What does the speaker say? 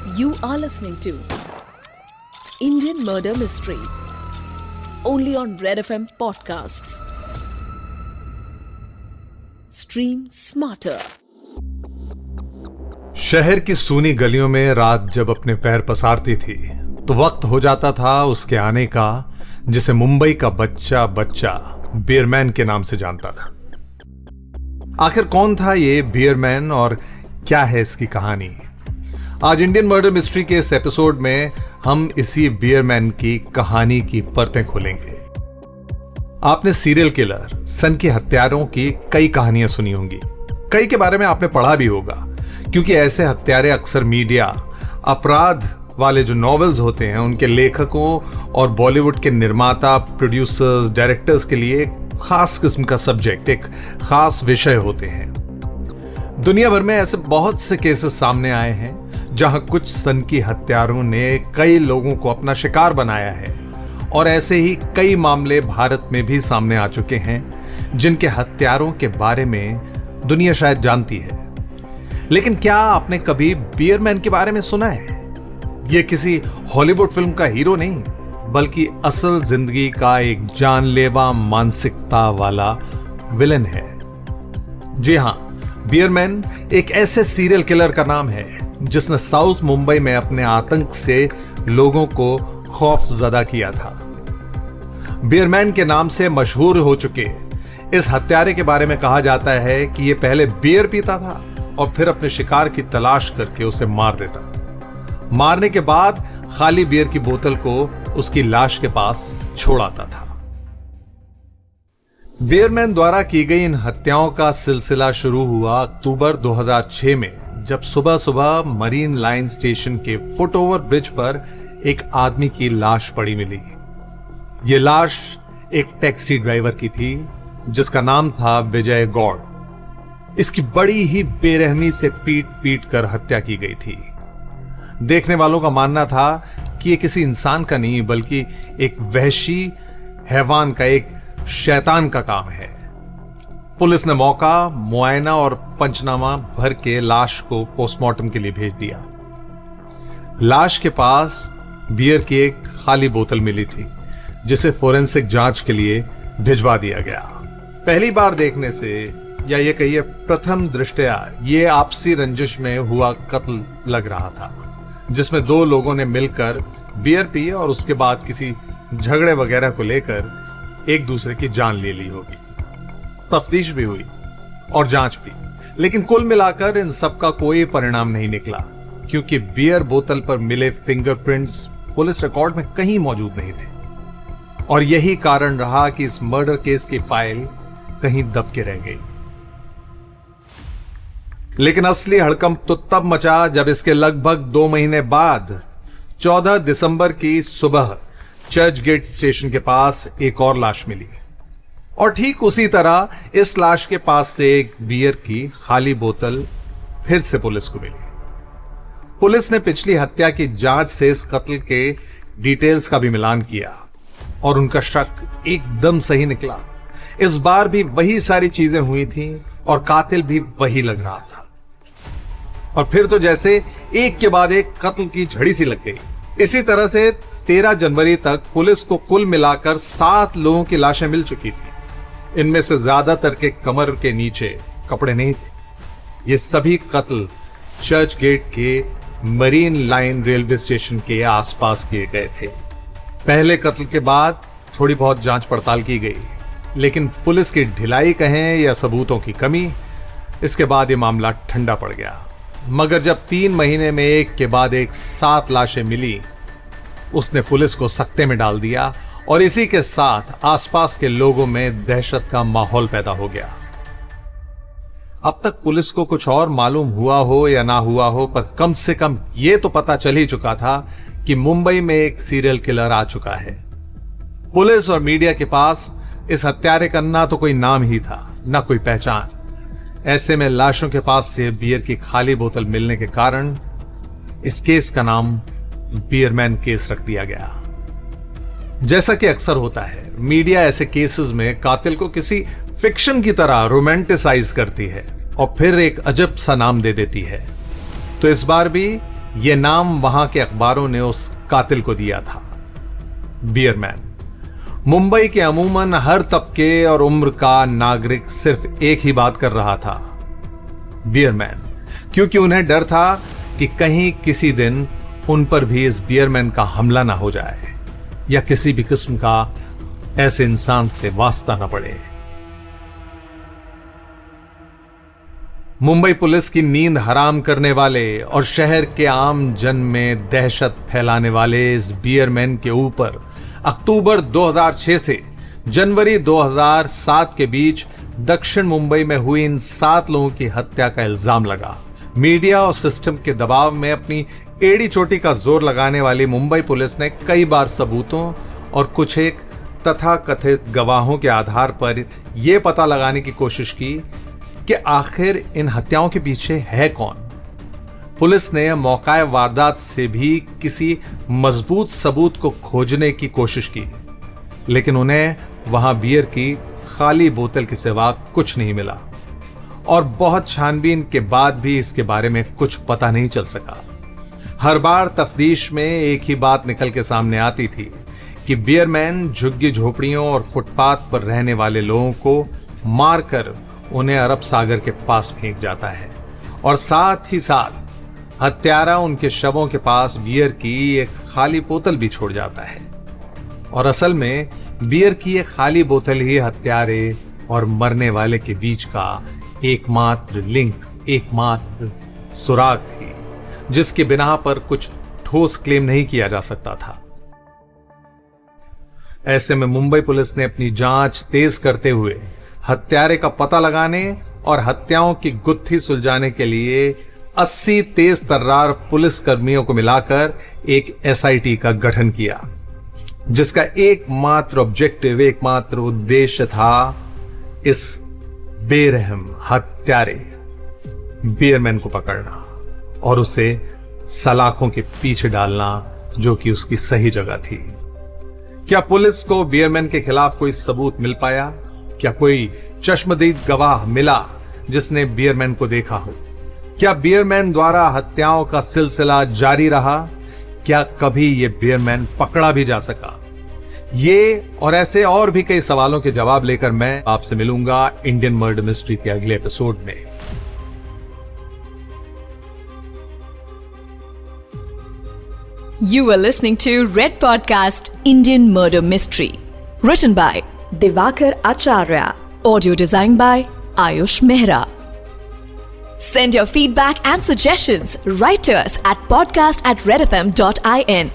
You are listening to Indian Murder Mystery only on Red FM Podcasts. Stream smarter. शहर की सूनी गलियों में रात जब अपने पैर पसारती थी तो वक्त हो जाता था उसके आने का, जिसे मुंबई का बच्चा बच्चा बियरमैन के नाम से जानता था। आखिर कौन था ये बियरमैन और क्या है इसकी कहानी? आज इंडियन मर्डर मिस्ट्री के इस एपिसोड में हम इसी बियरमैन की कहानी की परतें खोलेंगे। आपने सीरियल किलर, सन के हत्यारों की कई कहानियां सुनी होंगी, कई के बारे में आपने पढ़ा भी होगा, क्योंकि ऐसे हत्यारे अक्सर मीडिया, अपराध वाले जो नॉवेल्स होते हैं उनके लेखकों और बॉलीवुड के निर्माता, प्रोड्यूसर्स, डायरेक्टर्स के लिए एक खास किस्म का सब्जेक्ट, एक खास विषय होते हैं। दुनिया भर में ऐसे बहुत से केसेस सामने आए हैं जहां कुछ सनकी हत्यारों ने कई लोगों को अपना शिकार बनाया है, और ऐसे ही कई मामले भारत में भी सामने आ चुके हैं जिनके हत्यारों के बारे में दुनिया शायद जानती है। लेकिन क्या आपने कभी बियरमैन के बारे में सुना है? यह किसी हॉलीवुड फिल्म का हीरो नहीं, बल्कि असल जिंदगी का एक जानलेवा मानसिकता वाला विलन है। जी हां, बियरमैन एक ऐसे सीरियल किलर का नाम है जिसने साउथ मुंबई में अपने आतंक से लोगों को खौफजदा किया था। बियरमैन के नाम से मशहूर हो चुके इस हत्यारे के बारे में कहा जाता है कि यह पहले बियर पीता था और फिर अपने शिकार की तलाश करके उसे मार देता। मारने के बाद खाली बियर की बोतल को उसकी लाश के पास छोड़ आता था। बियरमैन द्वारा की गई इन हत्याओं का सिलसिला शुरू हुआ अक्टूबर 2006 में, जब सुबह सुबह मरीन लाइन स्टेशन के फुटओवर ब्रिज पर एक आदमी की लाश पड़ी मिली। यह लाश एक टैक्सी ड्राइवर की थी जिसका नाम था विजय गौड़। इसकी बड़ी ही बेरहमी से पीट पीट कर हत्या की गई थी। देखने वालों का मानना था कि यह किसी इंसान का नहीं बल्कि एक वहशी हैवान का, एक शैतान का काम है। पुलिस ने मौका, मुआयना और पंचनामा भर के लाश को पोस्टमार्टम के लिए भेज दिया। लाश के पास बियर की एक खाली बोतल मिली थी जिसे फोरेंसिक जांच के लिए भिजवा दिया गया। पहली बार देखने से, या ये कहिए प्रथम दृष्टया, ये आपसी रंजिश में हुआ कत्ल लग रहा था, जिसमें दो लोगों ने मिलकर बियर पी और उसके बाद किसी झगड़े वगैरह को लेकर एक दूसरे की जान ले ली होगी। तफ्तीश भी हुई और जांच भी, लेकिन कुल मिलाकर इन सब का कोई परिणाम नहीं निकला, क्योंकि बियर बोतल पर मिले फिंगरप्रिंट्स पुलिस रिकॉर्ड में कहीं मौजूद नहीं थे। और यही कारण रहा कि इस मर्डर केस की फाइल कहीं दब के रह गई। लेकिन असली हड़कंप तो तब मचा जब इसके लगभग 2 महीने बाद 14 दिसंबर की सुबह चर्च गेट स्टेशन के पास एक और लाश मिली, और ठीक उसी तरह इस लाश के पास से एक बियर की खाली बोतल फिर से पुलिस को मिली। पुलिस ने पिछली हत्या की जांच से इस कत्ल के डिटेल्स का भी मिलान किया और उनका शक एकदम सही निकला। इस बार भी वही सारी चीजें हुई थीं और कातिल भी वही लग रहा था। और फिर तो जैसे एक के बाद एक कत्ल की झड़ी सी लग गई। इसी तरह से 13 जनवरी तक पुलिस को कुल मिलाकर 7 लोगों की लाशें मिल चुकी थी। इनमें से ज्यादातर के कमर के नीचे कपड़े नहीं थे। ये सभी कत्ल चर्च गेट के मरीन लाइन रेलवे स्टेशन के आसपास किए गए थे। पहले कत्ल के बाद थोड़ी बहुत जांच पड़ताल की गई, लेकिन पुलिस की ढिलाई कहें या सबूतों की कमी, इसके बाद यह मामला ठंडा पड़ गया। मगर जब 3 महीने में एक के बाद एक 7 लाशें मिली, उसने पुलिस को सकते में डाल दिया और इसी के साथ आसपास के लोगों में दहशत का माहौल पैदा हो गया। अब तक पुलिस को कुछ और मालूम हुआ हो या ना हुआ हो, पर कम से कम यह तो पता चल ही चुका था कि मुंबई में एक सीरियल किलर आ चुका है। पुलिस और मीडिया के पास इस हत्यारे का ना तो कोई नाम ही था, ना कोई पहचान। ऐसे में लाशों के पास से बियर की खाली बोतल मिलने के कारण इस केस का नाम बियरमैन केस रख दिया गया। जैसा कि अक्सर होता है, मीडिया ऐसे केसेस में कातिल को किसी फिक्शन की तरह रोमांटिसाइज करती है और फिर एक अजब सा नाम दे देती है। तो इस बार भी यह नाम वहां के अखबारों ने उस कातिल को दिया था, बियरमैन। मुंबई के अमूमन हर तबके और उम्र का नागरिक सिर्फ एक ही बात कर रहा था, बियरमैन, क्योंकि उन्हें डर था कि कहीं किसी दिन उन पर भी इस बियरमैन का हमला ना हो जाए या किसी भी किस्म का ऐसे इंसान से वास्ता ना पड़े। मुंबई पुलिस की नींद हराम करने वाले और शहर के आम जन में दहशत फैलाने वाले इस बियरमैन के ऊपर अक्टूबर 2006 से जनवरी 2007 के बीच दक्षिण मुंबई में हुई इन 7 लोगों की हत्या का इल्जाम लगा। मीडिया और सिस्टम के दबाव में अपनी एड़ी चोटी का जोर लगाने वाली मुंबई पुलिस ने कई बार सबूतों और कुछ एक तथाकथित गवाहों के आधार पर यह पता लगाने की कोशिश की कि आखिर इन हत्याओं के पीछे है कौन। पुलिस ने मौका वारदात से भी किसी मजबूत सबूत को खोजने की कोशिश की, लेकिन उन्हें वहां बियर की खाली बोतल के सिवा कुछ नहीं मिला और बहुत छानबीन के बाद भी इसके बारे में कुछ पता नहीं चल सका। हर बार तफ्तीश में एक ही बात निकल के सामने आती थी कि बियरमैन झुग्गी झोपड़ियों और फुटपाथ पर रहने वाले लोगों को मारकर उन्हें अरब सागर के पास फेंक जाता है और साथ ही साथ हत्यारा उनके शवों के पास बियर की एक खाली बोतल भी छोड़ जाता है। और असल में बियर की एक खाली बोतल ही हत्यारे और मरने वाले के बीच का एकमात्र लिंक, एकमात्र सुराग थी, जिसके बिना पर कुछ ठोस क्लेम नहीं किया जा सकता था। ऐसे में मुंबई पुलिस ने अपनी जांच तेज करते हुए हत्यारे का पता लगाने और हत्याओं की गुत्थी सुलझाने के लिए 80 तेज तर्रार पुलिस कर्मियों को मिलाकर एक एसआईटी का गठन किया, जिसका एकमात्र ऑब्जेक्टिव, एकमात्र उद्देश्य था इस बेरहम हत्यारे बियरमैन को पकड़ना और उसे सलाखों के पीछे डालना, जो कि उसकी सही जगह थी। क्या पुलिस को बियरमैन के खिलाफ कोई सबूत मिल पाया? क्या कोई चश्मदीद गवाह मिला जिसने बियरमैन को देखा हो? क्या बियरमैन द्वारा हत्याओं का सिलसिला जारी रहा? क्या कभी यह बियरमैन पकड़ा भी जा सका? ये और ऐसे और भी कई सवालों के जवाब लेकर मैं आपसे मिलूंगा इंडियन मर्डर मिस्ट्री के अगले एपिसोड में। You were listening to Red Podcast Indian Murder Mystery, written by Divakar Acharya, audio designed by Ayush Mehra. Send your feedback and suggestions right to us at podcast@redfm.in.